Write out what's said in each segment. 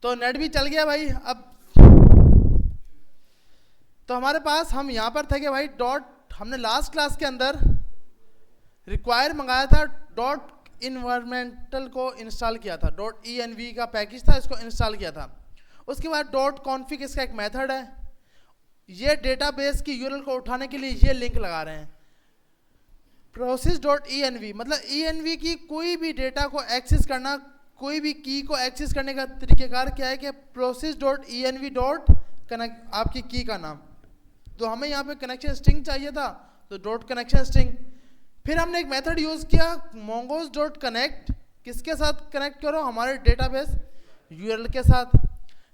तो नेट भी चल गया भाई। अब तो हमारे पास हम यहाँ पर थे कि भाई डॉट, हमने लास्ट क्लास के अंदर रिक्वायर मंगाया था, डॉट इन्वायरमेंटल को इंस्टॉल किया था, डॉट env का पैकेज था, इसको इंस्टॉल किया था। उसके बाद डॉट कॉन्फिग इसका एक मेथड है। ये डेटाबेस की यूआरएल को उठाने के लिए ये लिंक लगा रहे हैं, प्रोसेस डॉट env, मतलब env की कोई भी डेटा को एक्सेस करना, कोई भी की को एक्सेस करने का तरीकेकार क्या है कि process dot env dot connect, आपकी की का नाम। तो हमें यहाँ पे कनेक्शन स्ट्रिंग चाहिए था, तो डॉट कनेक्शन स्ट्रिंग। फिर हमने एक मेथड यूज किया mongoose डॉट कनेक्ट, किसके साथ कनेक्ट करो, हमारे डेटाबेस यूआरएल के साथ।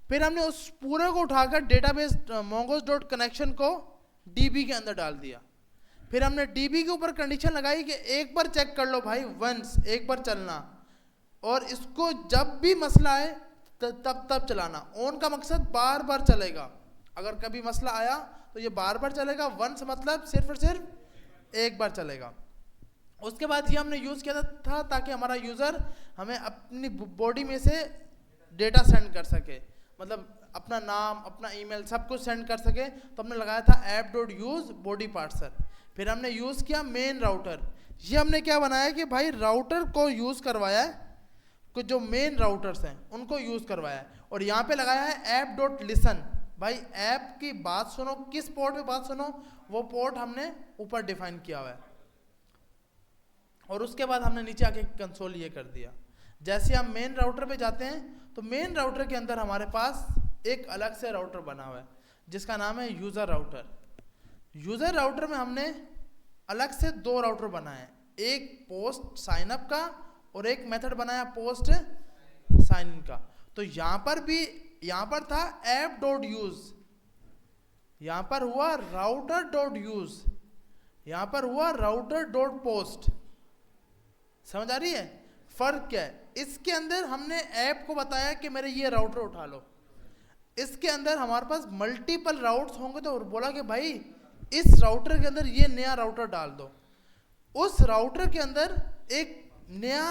फिर हमने उस पूरे को उठाकर डेटाबेस mongoose डॉट कनेक्शन को डीबी के अंदर डाल दिया। फिर हमने डीबी के ऊपर कंडीशन लगाई कि एक बार चेक कर लो भाई, वंस, एक बार चलना, और इसको जब भी मसला आए तब चलाना। ऑन का मकसद बार बार चलेगा, अगर कभी मसला आया तो ये बार बार चलेगा, वंस मतलब सिर्फ और सिर्फ एक बार चलेगा। उसके बाद ये हमने यूज़ किया था ताकि हमारा यूज़र हमें अपनी बॉडी में से डेटा सेंड कर सके, मतलब अपना नाम, अपना ईमेल, सब कुछ सेंड कर सके। तो हमने लगाया था app dot use body parser. फिर हमने यूज़ किया मेन राउटर। ये हमने क्या बनाया कि भाई राउटर को यूज़ करवाया है, कुछ जो मेन राउटर्स हैं उनको यूज़ करवाया है। और यहाँ पे लगाया है ऐप डॉट लिसन, भाई ऐप की बात सुनो, किस पोर्ट पे बात सुनो, वो पोर्ट हमने ऊपर डिफाइन किया हुआ है। और उसके बाद हमने नीचे आके कंसोल ये कर दिया। जैसे हम मेन राउटर पे जाते हैं तो मेन राउटर के अंदर हमारे पास एक अलग से राउटर बना हुआ है जिसका नाम है यूज़र राउटर। यूज़र राउटर में हमने अलग से दो राउटर बनाए हैं, एक पोस्ट साइन अप का और एक मेथड बनाया पोस्ट साइन इन का। तो यहाँ पर था ऐप डॉट यूज़, यहाँ पर हुआ राउटर डॉट यूज़, यहाँ पर हुआ राउटर डॉट पोस्ट। समझ आ रही है फर्क क्या है? इसके अंदर हमने ऐप को बताया कि मेरे ये राउटर उठा लो, इसके अंदर हमारे पास मल्टीपल राउट्स होंगे तो बोला कि भाई इस राउटर के अंदर ये नया राउटर डाल दो। उस राउटर के अंदर एक नया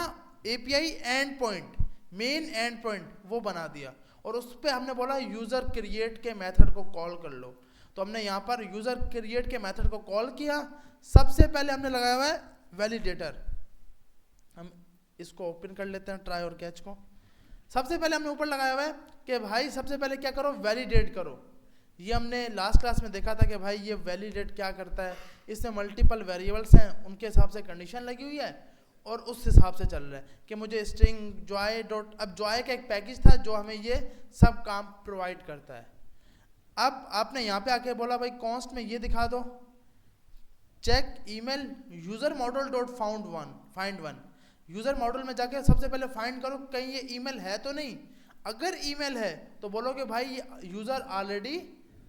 API and point, main and point वो बना दिया, और उस पर हमने बोला यूज़र क्रिएट के मेथड को कॉल कर लो। तो हमने यहाँ पर यूज़र क्रिएट के मेथड को कॉल किया। सबसे पहले हमने लगाया हुआ है वैलिडेटर, हम इसको ओपन कर लेते हैं ट्राई और कैच को। सबसे पहले हमने ऊपर लगाया हुआ है कि भाई सबसे पहले क्या करो, वैलिडेट करो। ये हमने लास्ट क्लास में देखा था कि भाई ये वैलिडेट क्या करता है, इसमें मल्टीपल वेरिएबल्स हैं, उनके हिसाब से कंडीशन लगी हुई है और उस हिसाब से चल रहा है कि मुझे स्ट्रिंग जॉय डॉट, अब जॉय का एक पैकेज था जो हमें ये सब काम प्रोवाइड करता है। अब आपने यहाँ पे आके बोला भाई कॉन्स्ट में ये दिखा दो, check email user model dot find one. User model में जाके सबसे पहले फाइंड करो कहीं ये ईमेल है तो नहीं। अगर ईमेल है तो बोलोगे भाई यूज़र ऑलरेडी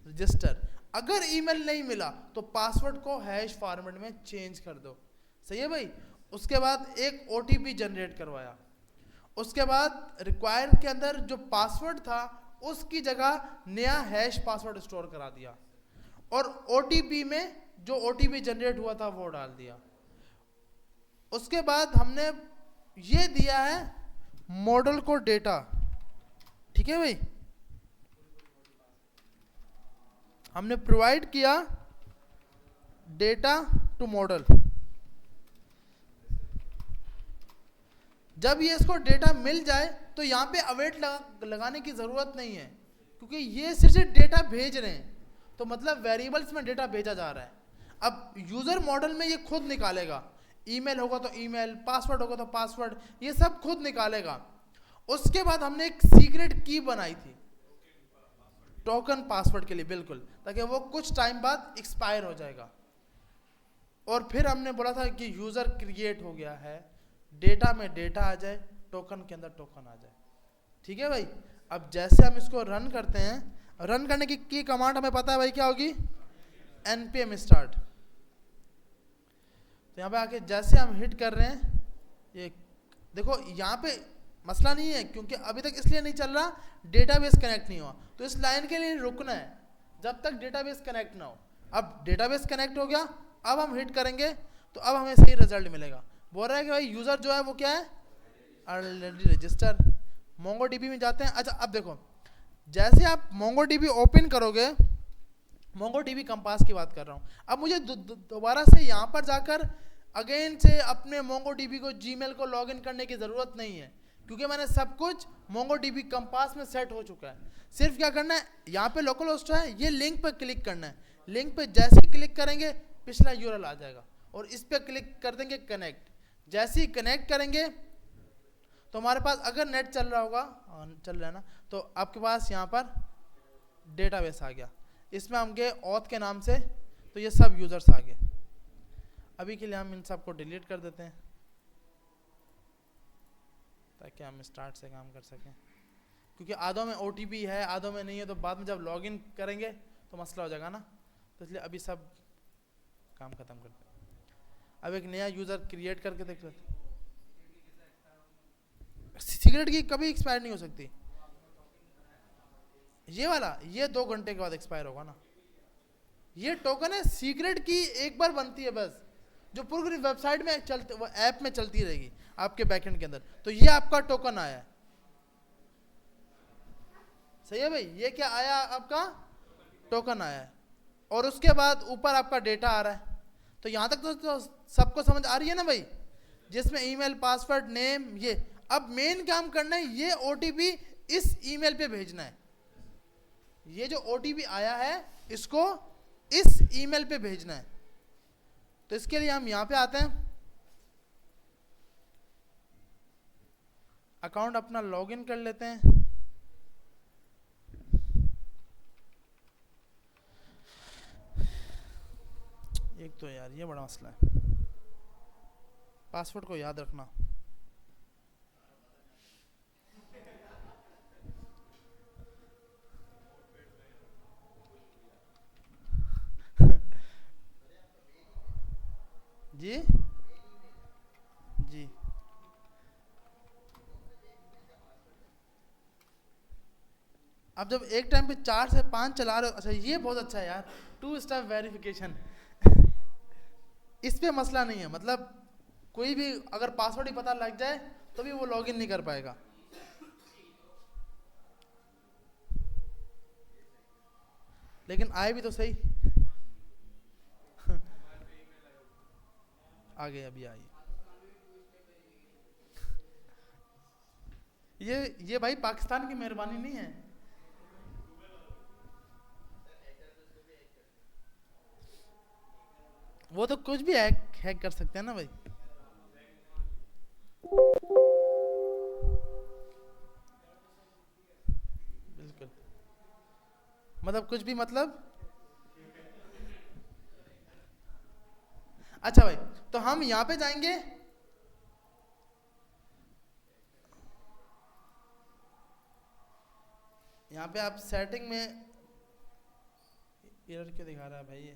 रजिस्टर। अगर ईमेल नहीं मिला तो पासवर्ड को हैश फॉर्मेट में चेंज कर दो। सही है भाई। उसके बाद एक ओटीपी जनरेट करवाया। उसके बाद रिक्वायर के अंदर जो पासवर्ड था उसकी जगह नया हैश पासवर्ड स्टोर करा दिया, और ओटीपी में जो ओटीपी जनरेट हुआ था वो डाल दिया। उसके बाद हमने ये दिया है मॉडल को डेटा। ठीक है भाई, हमने प्रोवाइड किया डेटा टू मॉडल। जब ये इसको डेटा मिल जाए तो यहाँ पे अवेट लगाने की ज़रूरत नहीं है, क्योंकि ये सिर्फ डेटा भेज रहे हैं, तो मतलब वेरिएबल्स में डेटा भेजा जा रहा है। अब यूज़र मॉडल में ये खुद निकालेगा, ईमेल होगा तो ईमेल, पासवर्ड होगा तो पासवर्ड, ये सब खुद निकालेगा। उसके बाद हमने एक सीक्रेट की बनाई थी टोकन पासवर्ड के लिए, बिल्कुल, ताकि वो कुछ टाइम बाद एक्सपायर हो जाएगा। और फिर हमने बोला था कि यूज़र क्रिएट हो गया है, डेटा में डेटा आ जाए, टोकन के अंदर टोकन आ जाए। ठीक है भाई। अब जैसे हम इसको रन करते हैं, रन करने की कमांड हमें पता है भाई क्या होगी, npm स्टार्ट। तो यहाँ पे आके जैसे हम हिट कर रहे हैं, ये देखो यहाँ पे मसला नहीं है क्योंकि अभी तक इसलिए नहीं चल रहा, डेटाबेस कनेक्ट नहीं हुआ। तो इस लाइन के लिए रुकना है जब तक डेटाबेस कनेक्ट ना हो। अब डेटाबेस कनेक्ट हो गया, अब हम हिट करेंगे तो अब हमें सही रिजल्ट मिलेगा। बोल रहा है कि भाई यूज़र जो है वो क्या है, ऑलरेडी रजिस्टर। मोंगोडीबी में जाते हैं। अच्छा अब देखो, जैसे आप मोंगोडीबी ओपन करोगे, मोंगोडीबी कंपास की बात कर रहा हूँ, अब मुझे दोबारा से यहाँ पर जाकर अगेन से अपने मोंगोडीबी को जीमेल को लॉगिन करने की ज़रूरत नहीं है, क्योंकि मैंने सब कुछ मोंगोडीबी कंपास में सेट हो चुका है। सिर्फ क्या करना है, यहाँ पे लोकल होस्ट है, ये लिंक पर क्लिक करना है। लिंक पे जैसे ही क्लिक करेंगे पिछला यूआरएल आ जाएगा, और इस पर क्लिक कर देंगे कनेक्ट। जैसे ही कनेक्ट करेंगे तो हमारे पास अगर नेट चल रहा होगा, चल रहा है ना, तो आपके पास यहाँ पर डेटाबेस आ गया। इसमें हम गए ऑथ के नाम से, तो ये सब यूजर्स आ गए। अभी के लिए हम इन सबको डिलीट कर देते हैं ताकि हम स्टार्ट से काम कर सकें, क्योंकि आधों में ओटीपी है, आधों में नहीं है, तो बाद में जब लॉगिन करेंगे तो मसला हो जाएगा ना, तो इसलिए अभी सब काम खत्म करते हैं। अब एक नया यूज़र क्रिएट करके देख लेते हैं। सिगरेट की कभी एक्सपायर नहीं हो सकती, ये वाला ये 2 घंटे के बाद एक्सपायर होगा ना। ये टोकन है सीक्रेट की, एक बार बनती है बस, जो पूरी वेबसाइट में चलती, वो ऐप में चलती रहेगी आपके बैकएंड के अंदर। तो ये आपका टोकन आया है, सही है भाई, ये क्या आया, आपका टोकन आया है, और उसके बाद ऊपर आपका डेटा आ रहा है। तो यहाँ तक तो सबको समझ आ रही है ना भाई, जिसमें ईमेल, पासवर्ड, नेम, ये। अब मेन काम करना है, ये ओटीपी इस ईमेल पे भेजना है। ये जो ओटीपी आया है इसको इस ईमेल पे भेजना है। तो इसके लिए हम यहां पे आते हैं, अकाउंट अपना लॉगिन कर लेते हैं। एक तो यार ये बड़ा मसला है, पासवर्ड को याद रखना। जी जी, अब जब एक टाइम पे 4 से 5 चला रहे हो, अच्छा ये बहुत अच्छा है यार, 2 स्टेप वेरिफिकेशन। इस पे मसला नहीं है, मतलब कोई भी अगर पासवर्ड ही पता लग जाए तो भी वो लॉगिन नहीं कर पाएगा। लेकिन आए भी तो सही। आगे अभी आई, ये भाई पाकिस्तान की मेहरबानी नहीं है। वो तो कुछ भी हैक कर सकते हैं ना भाई। बिल्कुल, मतलब कुछ भी, मतलब अच्छा भाई, तो हम यहां पे जाएंगे, यहाँ पे आप सेटिंग में, एरर क्यों दिखा रहा है भाई ये,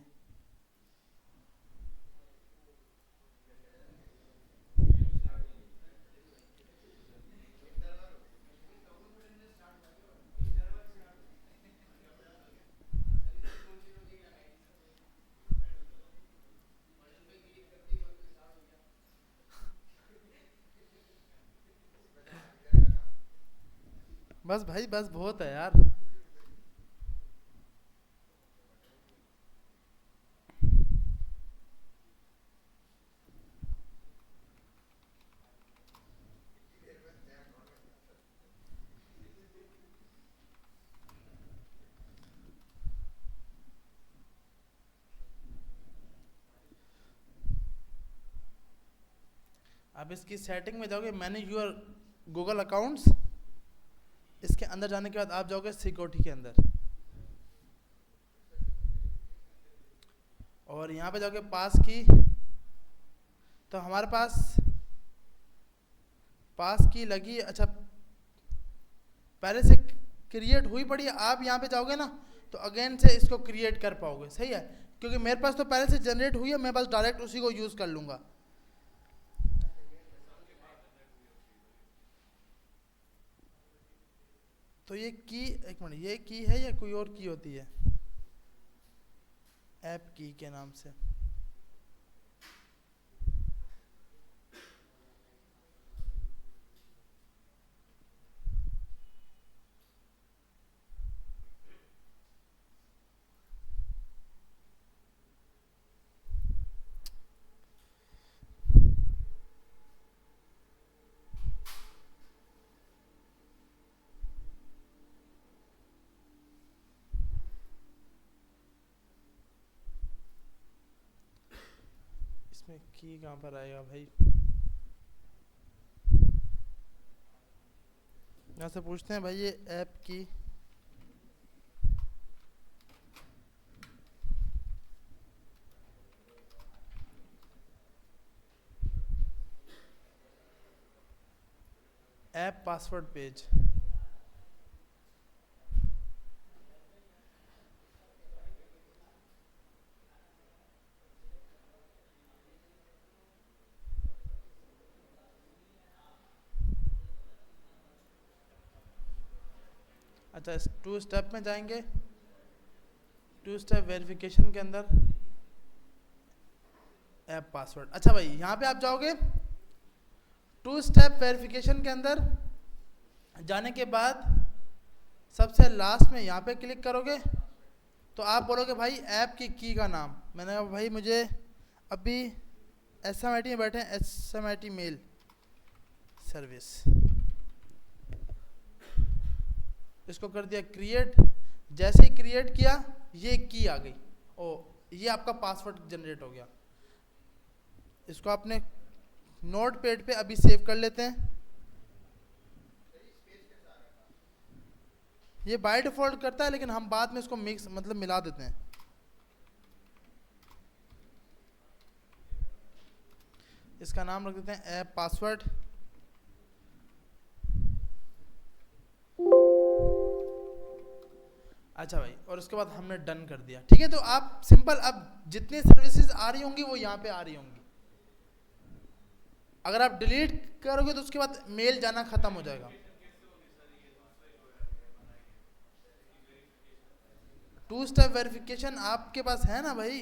बस भाई बस बहुत है यार। अब इसकी सेटिंग में जाओगे, मैनेज योर गूगल अकाउंट्स, इसके अंदर जाने के बाद आप जाओगे सिक्योरिटी के अंदर, और यहाँ पे जाओगे पास की, तो हमारे पास की लगी। अच्छा पहले से क्रिएट हुई पड़ी है, आप यहाँ पे जाओगे ना तो अगेन से इसको क्रिएट कर पाओगे, सही है, क्योंकि मेरे पास तो पहले से जनरेट हुई है, मैं बस डायरेक्ट उसी को यूज़ कर लूँगा। तो ये की, एक मिनट, ये की है या कोई और की होती है, ऐप की के नाम से, इसमें की कहाँ पर आएगा भाई? यहाँ से पूछते हैं भाई ये ऐप की ऐप पासवर्ड पेज। अच्छा, इस 2 स्टेप में जाएंगे, 2 स्टेप वेरिफिकेशन के अंदर ऐप पासवर्ड। अच्छा भाई यहाँ पे आप जाओगे 2 स्टेप वेरिफिकेशन के अंदर जाने के बाद सबसे लास्ट में यहाँ पे क्लिक करोगे तो आप बोलोगे भाई ऐप की का नाम। मैंने कहा भाई मुझे अभी SMIT में बैठे हैं, SMIT मेल सर्विस, इसको कर दिया क्रिएट। जैसे ही क्रिएट किया ये की आ गई, ओ ये आपका पासवर्ड जनरेट हो गया। इसको आपने नोट पैड पे अभी सेव कर लेते हैं। ये बाय डिफॉल्ट करता है लेकिन हम बाद में इसको मिक्स मतलब मिला देते हैं। इसका नाम रख देते हैं ऐप पासवर्ड। अच्छा भाई, और उसके बाद हमने डन कर दिया। ठीक है, तो आप सिंपल अब जितनी सर्विसेज आ रही होंगी वो यहाँ पे आ रही होंगी। अगर आप डिलीट करोगे तो उसके बाद मेल जाना खत्म हो जाएगा। 2 स्टेप वेरिफिकेशन आपके पास है ना भाई?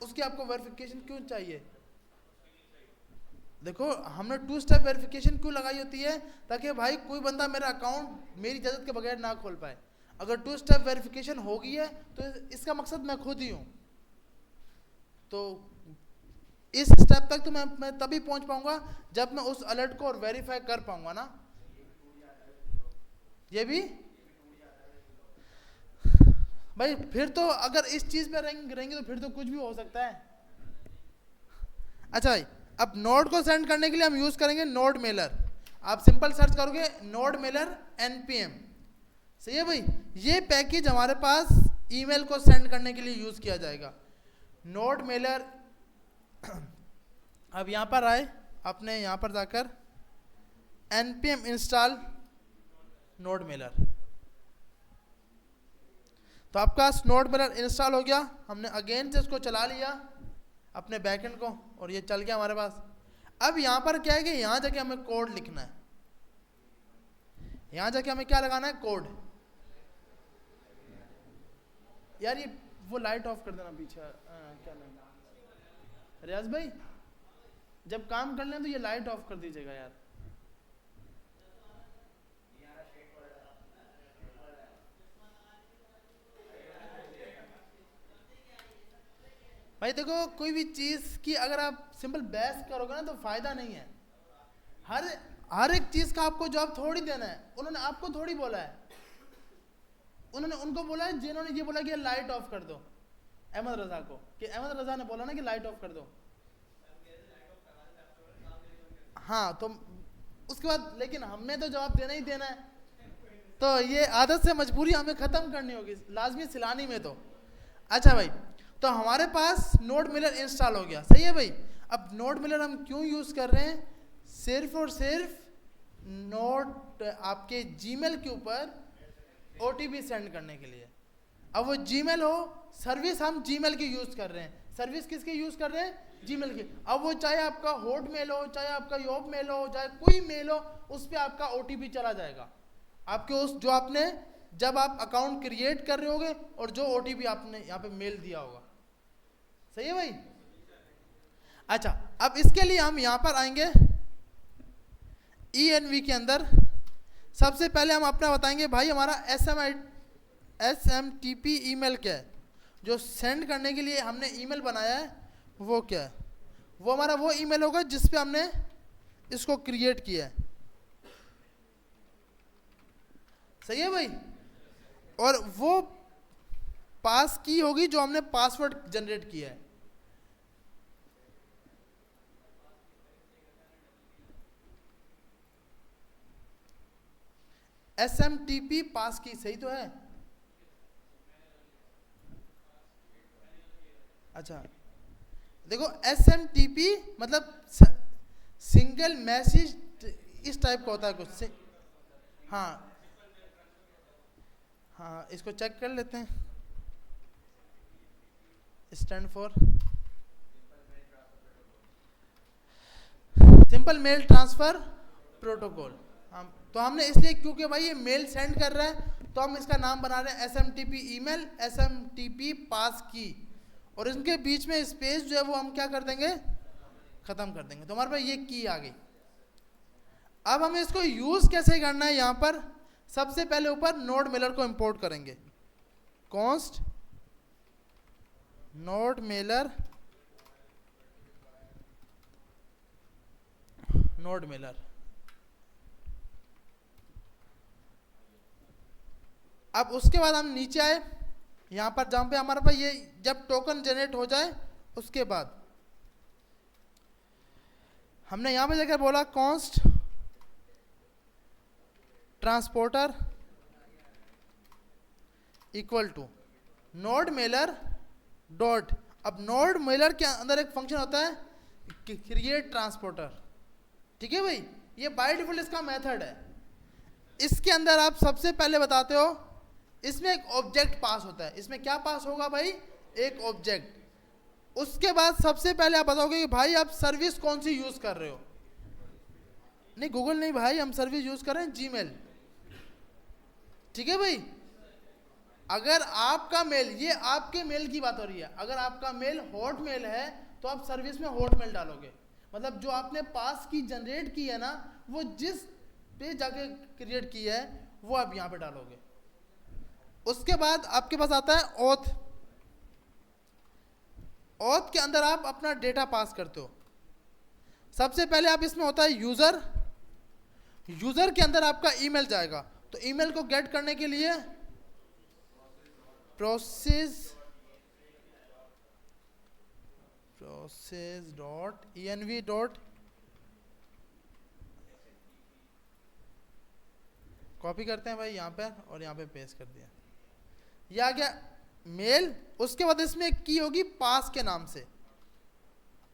उसकी आपको वेरिफिकेशन क्यों चाहिए? देखो हमने 2 स्टेप वेरिफिकेशन क्यों लगाई होती है, ताकि भाई कोई बंदा मेरा अकाउंट मेरी इजाजत के बगैर ना खोल पाए। अगर 2 स्टेप वेरिफिकेशन हो गई है तो इसका मकसद मैं खुद ही हूं। तो इस स्टेप तक तो मैं तभी पहुंच पाऊंगा जब मैं उस अलर्ट को और वेरीफाई कर पाऊंगा ना। ये भी भाई फिर तो अगर इस चीज पे रहेंगे तो फिर तो कुछ भी हो सकता है। अच्छा भाई, अब नोड को सेंड करने के लिए हम यूज करेंगे नोड मेलर। आप सिंपल सर्च करोगे नोड मेलर npm, सही है भाई। ये पैकेज हमारे पास ईमेल को सेंड करने के लिए यूज किया जाएगा, नोड मेलर। अब यहां पर आए, आपने यहां पर जाकर npm इंस्टॉल नोड मेलर, तो आपका नोड मेलर इंस्टॉल हो गया। हमने अगेन से इसको चला लिया अपने बैकएंड को और ये चल गया हमारे पास। अब यहां पर क्या है कि यहां जाके हमें कोड लिखना है। यहां जाके हमें क्या लगाना है? कोड। यार ये वो लाइट ऑफ कर देना पीछे, क्या नाम रियाज भाई, जब काम कर लें तो ये लाइट ऑफ कर दीजिएगा यार। भाई देखो कोई भी चीज की अगर आप सिंपल बहस करोगे ना तो फायदा नहीं है। हर एक चीज का आपको जवाब थोड़ी देना है। उन्होंने आपको थोड़ी बोला है, उन्होंने उनको बोला है जिन्होंने ये बोला कि लाइट ऑफ कर दो, अहमद रजा को, कि अहमद रजा ने बोला ना कि लाइट ऑफ कर दो। हाँ तो उसके बाद लेकिन हमने तो जवाब देना ही देना है, तो ये आदत से मजबूरी हमें खत्म करनी होगी लाजमी सिलानी में। तो अच्छा भाई, तो हमारे पास नोड मिलर इंस्टॉल हो गया, सही है भाई। अब नोड मिलर हम क्यों यूज कर रहे हैं? सिर्फ और सिर्फ नोड आपके जीमेल के ऊपर OTP सेंड करने के लिए। अब वो जीमेल हो, सर्विस हम जीमेल की यूज कर रहे हैं। सर्विस किसकी यूज कर रहे हैं? जीमेल की। अब वो चाहे आपका हॉट मेल हो, चाहे आपका योब मेल हो, चाहे कोई मेल हो, उस पर आपका OTP चला जाएगा आपके उस जो आपने जब आप अकाउंट क्रिएट कर रहे होगे और जो OTP आपने यहाँ पे मेल दिया होगा, सही है भाई। अच्छा, अब इसके लिए हम यहाँ पर आएंगे ENV के अंदर। सबसे पहले हम अपना बताएंगे भाई हमारा SMTP ईमेल क्या है, जो सेंड करने के लिए हमने ईमेल बनाया है वो क्या है। वो हमारा वो ईमेल होगा जिस पे हमने इसको क्रिएट किया है, सही है भाई। और वो पास की होगी जो हमने पासवर्ड जनरेट किया है। SMTP पास की, सही तो है? अच्छा देखो, SMTP मतलब सिंगल मैसेज, इस टाइप का होता है कुछ से। हाँ हाँ, इसको चेक कर लेते हैं। Stand for simple mail transfer protocol. हम तो हमने इसलिए, क्योंकि भाई ये मेल सेंड कर रहा है, तो हम इसका नाम बना रहे हैं SMTP ईमेल, SMTP पास की, और इनके बीच में स्पेस जो है वो हम क्या कर देंगे, खत्म कर देंगे। तो हमारे पास ये की आ गई। अब हमें इसको यूज कैसे करना है, यहां पर सबसे पहले ऊपर नोड मेलर को इंपोर्ट करेंगे। Const node Mailer, node Mailer. अब उसके बाद हम नीचे आए, यहां पर जहां पे हमारे पास ये जब टोकन जनरेट हो जाए, उसके बाद हमने यहां पे जाकर बोला const transporter equal to node mailer dot. अब नोड मेलर के अंदर एक फंक्शन होता है क्रिएट ट्रांसपोर्टर, ठीक है भाई, ये बाय डिफॉल्ट इसका मेथड है। इसके अंदर आप सबसे पहले बताते हो, इसमें एक ऑब्जेक्ट पास होता है। इसमें क्या पास होगा भाई, एक ऑब्जेक्ट। उसके बाद सबसे पहले आप बताओगे कि भाई आप सर्विस कौन सी यूज कर रहे हो। नहीं गूगल नहीं भाई, हम सर्विस यूज कर रहे हैं जीमेल, ठीक है भाई। अगर आपका मेल, ये आपके मेल की बात हो रही है, अगर आपका मेल हॉट मेल है तो आप सर्विस में हॉट मेल डालोगे, मतलब जो आपने पास की जनरेट की है ना, वो जिस पे जाके क्रिएट की है वो आप यहां पे डालोगे। उसके बाद आपके पास आता है ऑथ। ऑथ के अंदर आप अपना डेटा पास करते हो। सबसे पहले आप इसमें होता है यूजर, यूजर के अंदर आपका ईमेल जाएगा, तो ईमेल को गेट करने के लिए process dot env dot, copy करते हैं भाई यहाँ पे और यहाँ पे पेस्ट कर दिया, ये आ गया मेल। उसके बाद इसमें एक की होगी पास के नाम से,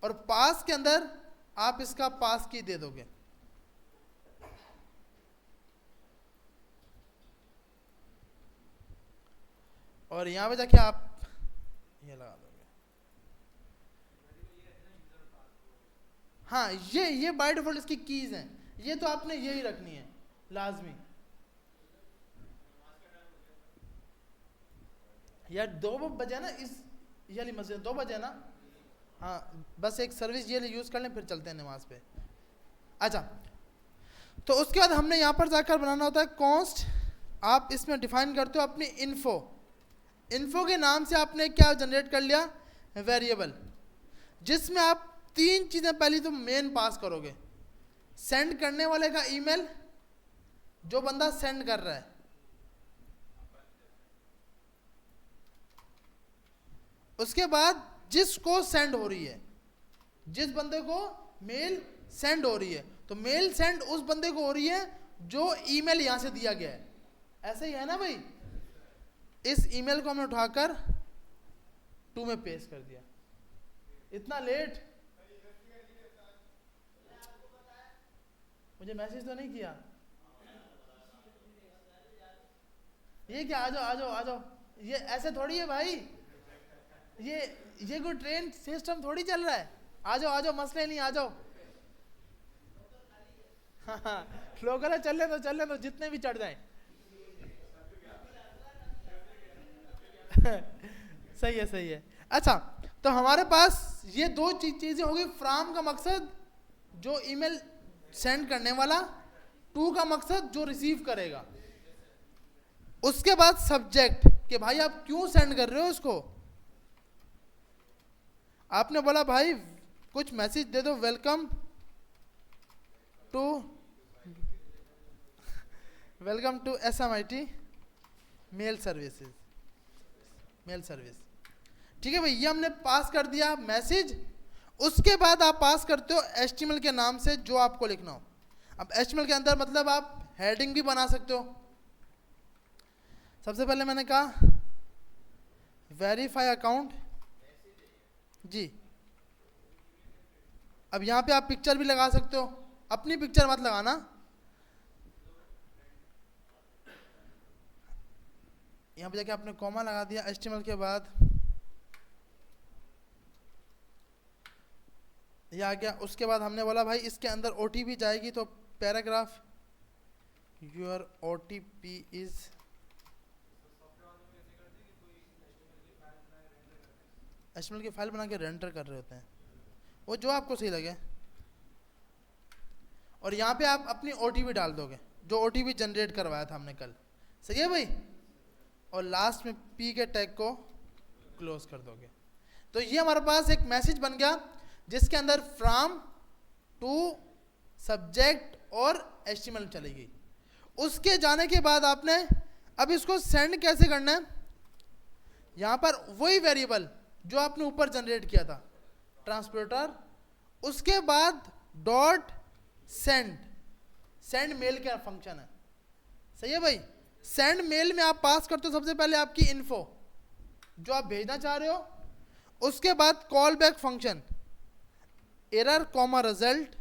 और पास के अंदर आप इसका पास की दे दोगे। और यहां पे जाके आप ये लगा दोगे। हाँ, ये बाय डिफॉल्ट इसकी कीज हैं, ये तो आपने यही रखनी है लाजमी। यार 2 बजे ना, इस ये वाली मस्जिद 2 बजे ना। हाँ बस एक सर्विस ये यूज कर लें, फिर चलते हैं नमाज पे। अच्छा, तो उसके बाद हमने यहाँ पर जाकर बनाना होता है कॉन्स्ट। आप इसमें डिफाइन करते हो अपनी इन्फो। इन्फो के नाम से आपने क्या जनरेट कर लिया, वेरिएबल, जिसमें आप 3 चीजें पहली तो मेन पास करोगे। सेंड करने वाले का ईमेल, जो बंदा सेंड कर रहा है, उसके बाद जिसको सेंड हो रही है, जिस बंदे को मेल सेंड हो रही है, तो मेल सेंड उस बंदे को हो रही है जो ईमेल यहां से दिया गया है। ऐसा ही है ना भाई। इस ईमेल को हमने उठाकर 2 में पेस्ट कर दिया। इतना लेट, मुझे मैसेज तो नहीं किया। ये क्या, आ जाओ आ जाओ आ जाओ, ये ऐसे थोड़ी है भाई, ये कोई ट्रेन सिस्टम थोड़ी चल रहा है। आ जाओ मसले नहीं, आ जाओ। हाँ लोकल है, चल ले तो जितने भी चढ़ जाए। सही है। अच्छा, तो हमारे पास ये 2 चीजें होगी। फ्रॉम का मकसद जो ईमेल सेंड करने वाला, टू का मकसद जो रिसीव करेगा। उसके बाद सब्जेक्ट, कि भाई आप क्यों सेंड कर रहे हो इसको। आपने बोला भाई कुछ मैसेज दे दो, welcome to SMIT mail services. Mail service. ठीक है भाई, ये हमने पास कर दिया मैसेज। उसके बाद आप पास करते हो HTML के नाम से जो आपको लिखना हो। अब HTML के अंदर मतलब आप हेडिंग भी बना सकते हो। सबसे पहले मैंने कहा वेरीफाई अकाउंट जी। अब यहाँ पे आप पिक्चर भी लगा सकते हो, अपनी पिक्चर मत लगाना। यहाँ पे जाके आपने कॉमा लगा दिया HTML के बाद, ये आ गया। उसके बाद हमने बोला भाई इसके अंदर OTP जाएगी, तो paragraph your OTP is HTML की फाइल बना के रेंडर कर रहे होते हैं, वो जो आपको सही लगे। और यहाँ पे आप अपनी OTP डाल दोगे, जो OTP जनरेट करवाया था हमने कल। सही है भाई। और लास्ट में P के टैग को क्लोज कर दोगे। तो ये हमारे पास एक मैसेज बन गया जिसके अंदर फ्रॉम टू सब्जेक्ट और HTML चली गई। उसके जाने के बाद आपने अब इसको सेंड कैसे करना है, यहाँ पर वही वेरिएबल जो आपने ऊपर जनरेट किया था ट्रांसपोर्टर, उसके बाद डॉट सेंड, सेंड मेल का फंक्शन है। सही है भाई। सेंड मेल में आप पास करते हो सबसे पहले आपकी इन्फो जो आप भेजना चाह रहे हो, उसके बाद call back function error comma result,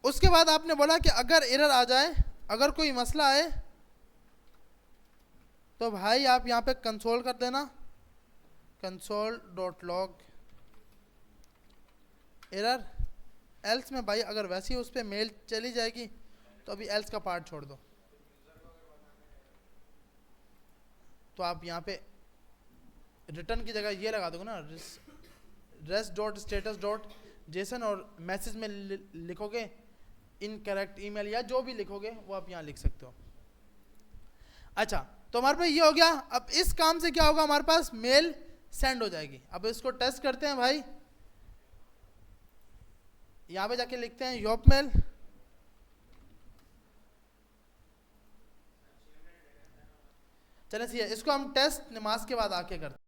उसके बाद आपने बोला कि अगर एरर आ जाए, अगर कोई मसला आए तो भाई आप यहाँ पे कंसोल कर देना, console dot log error. Else में भाई अगर वैसे ही उस पर मेल चली जाएगी तो अभी एल्स का पार्ट छोड़ दो। तो आप यहाँ पे रिटर्न की जगह ये लगा दोगे ना, rest dot status dot JSON, और मैसेज में लिखोगे इनकरेक्ट ईमेल या जो भी लिखोगे वो आप यहाँ लिख सकते हो। अच्छा, तो हमारे पास ये हो गया। अब इस काम से क्या होगा, हमारे पास मेल सेंड हो जाएगी। अब इसको टेस्ट करते हैं भाई। यहाँ पे जाके लिखते हैं योप मेल, चलिए इसको हम टेस्ट नमाज के बाद आके करते हैं।